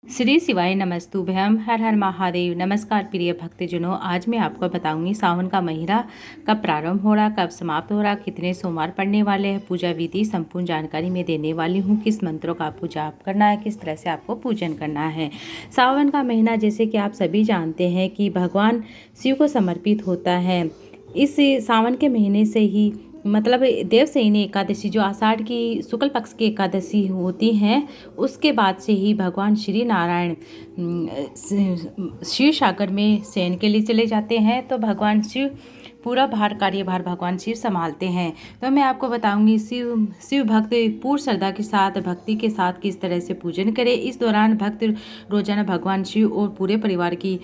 श्री शिवाय नमस्तुभ्यम। हर हर महादेव। नमस्कार प्रिय भक्तजनों, आज मैं आपको बताऊंगी सावन का महीना कब प्रारंभ हो रहा, कब समाप्त हो रहा, कितने सोमवार पड़ने वाले हैं, पूजा विधि संपूर्ण जानकारी मैं देने वाली हूं। किस मंत्रों का आपको जाप करना है, किस तरह से आपको पूजन करना है। सावन का महीना जैसे कि आप सभी जानते हैं कि भगवान शिव को समर्पित होता है। इस सावन के महीने से ही मतलब देवशयनी एकादशी जो आषाढ़ की शुक्ल पक्ष की एकादशी होती हैं, उसके बाद से ही भगवान श्री नारायण शिव सागर में शयन के लिए चले जाते हैं। तो भगवान शिव पूरा कार्यभार भगवान शिव संभालते हैं। तो मैं आपको बताऊंगी शिव भक्त पूर्ण श्रद्धा के साथ, भक्ति के साथ किस तरह से पूजन करें। इस दौरान भक्त रोजाना भगवान शिव और पूरे परिवार की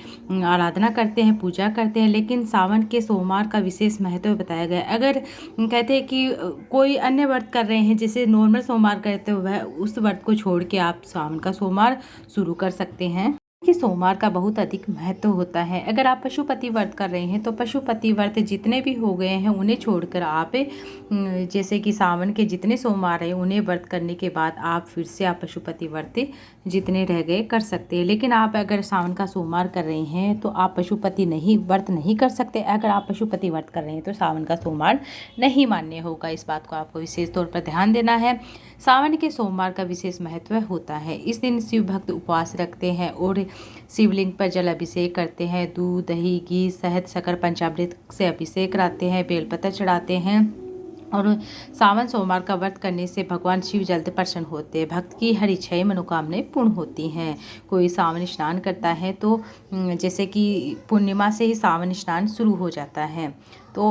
आराधना करते हैं, पूजा करते हैं। लेकिन सावन के सोमवार का विशेष महत्व बताया गया। अगर कहते हैं कि कोई अन्य व्रत कर रहे हैं, जैसे नॉर्मल सोमवार करते हुए, उस व्रत को छोड़ के आप सावन का सोमवार शुरू कर सकते हैं कि सोमवार का बहुत अधिक महत्व होता है। अगर आप पशुपति व्रत कर रहे हैं तो पशुपति व्रत जितने भी हो गए हैं उन्हें छोड़कर आप जैसे कि सावन के जितने सोमवार हैं उन्हें व्रत करने के बाद आप फिर से आप पशुपति व्रत जितने रह गए कर सकते हैं। लेकिन आप अगर सावन का सोमवार कर रहे हैं तो आप पशुपति व्रत नहीं कर सकते। अगर आप पशुपति व्रत कर रहे हैं तो सावन का सोमवार नहीं मान्य होगा। इस बात को आपको विशेष तौर पर ध्यान देना है। सावन के सोमवार का विशेष महत्व होता है। इस दिन शिव भक्त उपवास रखते हैं और शिवलिंग पर जल अभिषेक करते हैं। दूध, दही, घी, शहद, शक्कर, पंचामृत से अभिषेक कराते हैं, बेलपत्र चढ़ाते हैं। और सावन सोमवार का व्रत करने से भगवान शिव जल्द प्रसन्न होते हैं। भक्त की हर इच्छाएं मनोकामनाएं पूर्ण होती हैं। कोई सावन स्नान करता है तो जैसे कि पूर्णिमा से ही सावन स्नान शुरू हो जाता है। तो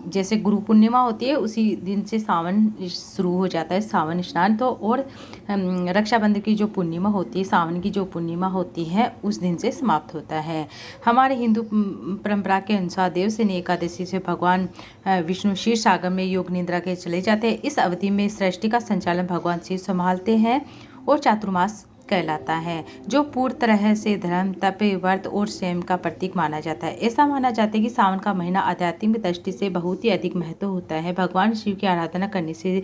जैसे गुरु पूर्णिमा होती है उसी दिन से सावन शुरू हो जाता है, सावन स्नान। तो और रक्षाबंधन की जो पूर्णिमा होती है, सावन की जो पूर्णिमा होती है, उस दिन से समाप्त होता है। हमारे हिंदू परंपरा के अनुसार देवशयनी एकादशी से भगवान विष्णु क्षीर सागर में योग निद्रा के चले जाते हैं। इस अवधि में सृष्टि का संचालन भगवान शिव संभालते हैं और चातुर्मास कहलाता है, जो पूर्ण तरह से धर्म, तप, व्रत और संयम का प्रतीक माना जाता है। ऐसा माना जाता है कि सावन का महीना आध्यात्मिक दृष्टि से बहुत ही अधिक महत्व होता है। भगवान शिव की आराधना करने से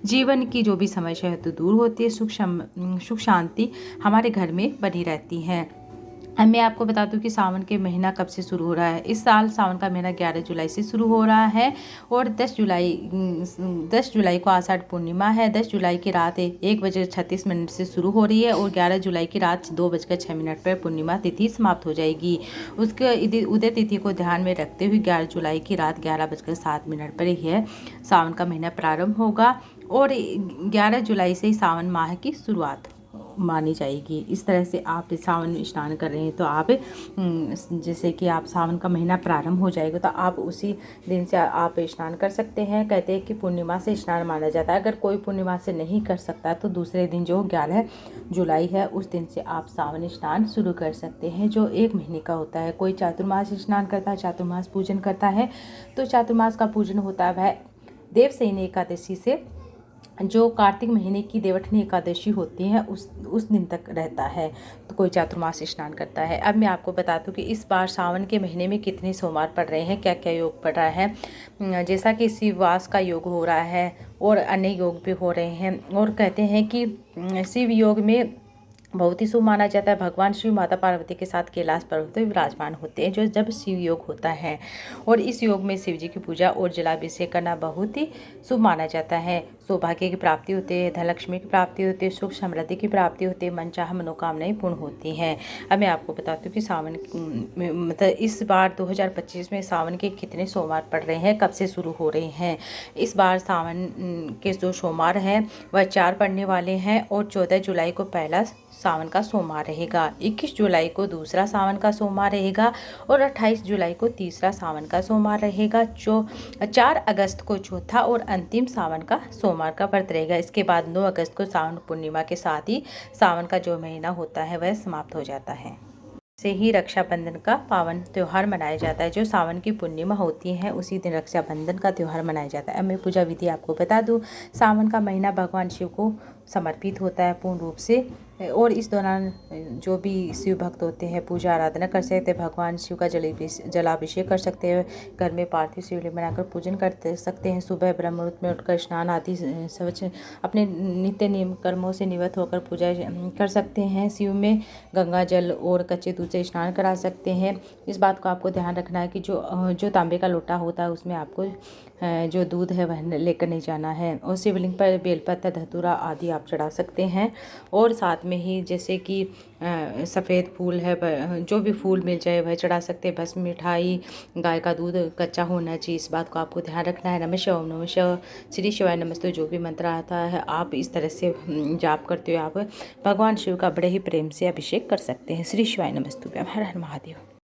जीवन की जो भी समस्या है तो दूर होती है, सुख शांति हमारे घर में बनी रहती है। अब मैं आपको बता दूं कि सावन के महीना कब से शुरू हो रहा है। इस साल सावन का महीना 11 जुलाई से शुरू हो रहा है और 10 जुलाई को आषाढ़ पूर्णिमा है। 10 जुलाई की रात 1:36 से शुरू हो रही है और 11 जुलाई की रात 2:06 पर पूर्णिमा तिथि समाप्त हो जाएगी। उसके उदय तिथि को ध्यान में रखते हुए 11 जुलाई की रात 11:07 पर यह सावन का महीना प्रारंभ होगा और 11 जुलाई से ही सावन माह की शुरुआत मानी जाएगी। इस तरह से आप सावन स्नान कर रहे हैं तो आप जैसे कि आप सावन का महीना प्रारंभ हो जाएगा तो आप उसी दिन से आप स्नान कर सकते हैं। कहते हैं कि पूर्णिमा से स्नान माना जाता है। अगर कोई पूर्णिमा से नहीं कर सकता तो दूसरे दिन जो 11 जुलाई है उस दिन से आप सावन स्नान शुरू कर सकते हैं, जो 1 महीने का होता है। कोई चातुर्मास स्नान करता है, चातुर्मास पूजन करता है, तो चातुर्मास का पूजन होता है वह देवशयनी एकादशी से जो कार्तिक महीने की देवठनी एकादशी होती है उस दिन तक रहता है। तो कोई चातुर्मास स्नान करता है। अब मैं आपको बता दूं कि इस बार सावन के महीने में कितने सोमवार पड़ रहे हैं, क्या क्या योग पड़ रहा है। जैसा कि शिववास का योग हो रहा है और अन्य योग भी हो रहे हैं। और कहते हैं कि शिव योग में बहुत ही शुभ माना जाता है। भगवान शिव माता पार्वती के साथ कैलाश पर्वत पर विराजमान होते हैं, जो जब शिव योग होता है। और इस योग में शिव जी की पूजा और जलाभिषेक करना बहुत ही शुभ माना जाता है। सौभाग्य की प्राप्ति होती है, धनलक्ष्मी की प्राप्ति होती है, सुख समृद्धि की प्राप्ति होती है, मनचाहा मनोकामनाएं पूर्ण होती हैं। अब मैं आपको बताती हूँ कि सावन मतलब इस बार 2025 में सावन के कितने सोमवार पड़ रहे हैं, कब से शुरू हो रहे हैं। इस बार सावन के जो सोमवार हैं वह 4 पड़ने वाले हैं और 14 जुलाई को पहला सावन का सोमवार रहेगा, 21 जुलाई को दूसरा सावन का सोमवार रहेगा और 28 जुलाई को तीसरा सावन का सोमवार रहेगा। जो 4 अगस्त को चौथा और अंतिम सावन का सोमवार का व्रत रहेगा। इसके बाद 9 अगस्त को सावन पूर्णिमा के साथ ही सावन का जो महीना होता है वह समाप्त हो जाता है। से ही रक्षाबंधन का पावन त्यौहार मनाया जाता है। जो सावन की पूर्णिमा होती है उसी दिन रक्षाबंधन का त्यौहार मनाया जाता है। अब मैं पूजा विधि आपको बता दूं। सावन का महीना भगवान शिव को समर्पित होता है पूर्ण रूप से। और इस दौरान जो भी शिव भक्त होते हैं पूजा आराधना कर सकते हैं, भगवान शिव का जलाभिषेक कर सकते हैं, घर में पार्थिव शिवलिंग बनाकर पूजन कर सकते हैं। सुबह ब्रह्म मुहूर्त में उठकर स्नान आदि शौच अपने नित्य नियम कर्मों से निवृत्त होकर पूजा कर सकते हैं। शिव में गंगा जल और कच्चे दूध से स्नान करा सकते हैं। इस बात को आपको ध्यान रखना है कि जो तांबे का लोटा होता है उसमें आपको जो दूध है वह लेकर नहीं जाना है। और शिवलिंग पर बेलपत्र धतूरा आदि आप चढ़ा सकते हैं। और साथ में ही जैसे कि सफ़ेद फूल है, जो भी फूल मिल जाए वह चढ़ा सकते हैं। भस्म, मिठाई, गाय का दूध कच्चा होना चाहिए, इस बात को आपको ध्यान रखना है। नमः शिवाय, ओम नमः शिवाय, श्री शिवाय नमस्ते जो भी मंत्र आता है आप इस तरह से जाप करते हुए आप भगवान शिव का बड़े ही प्रेम से अभिषेक कर सकते हैं। श्री शिवाय नमस्तुभ्यं, हर हर महादेव।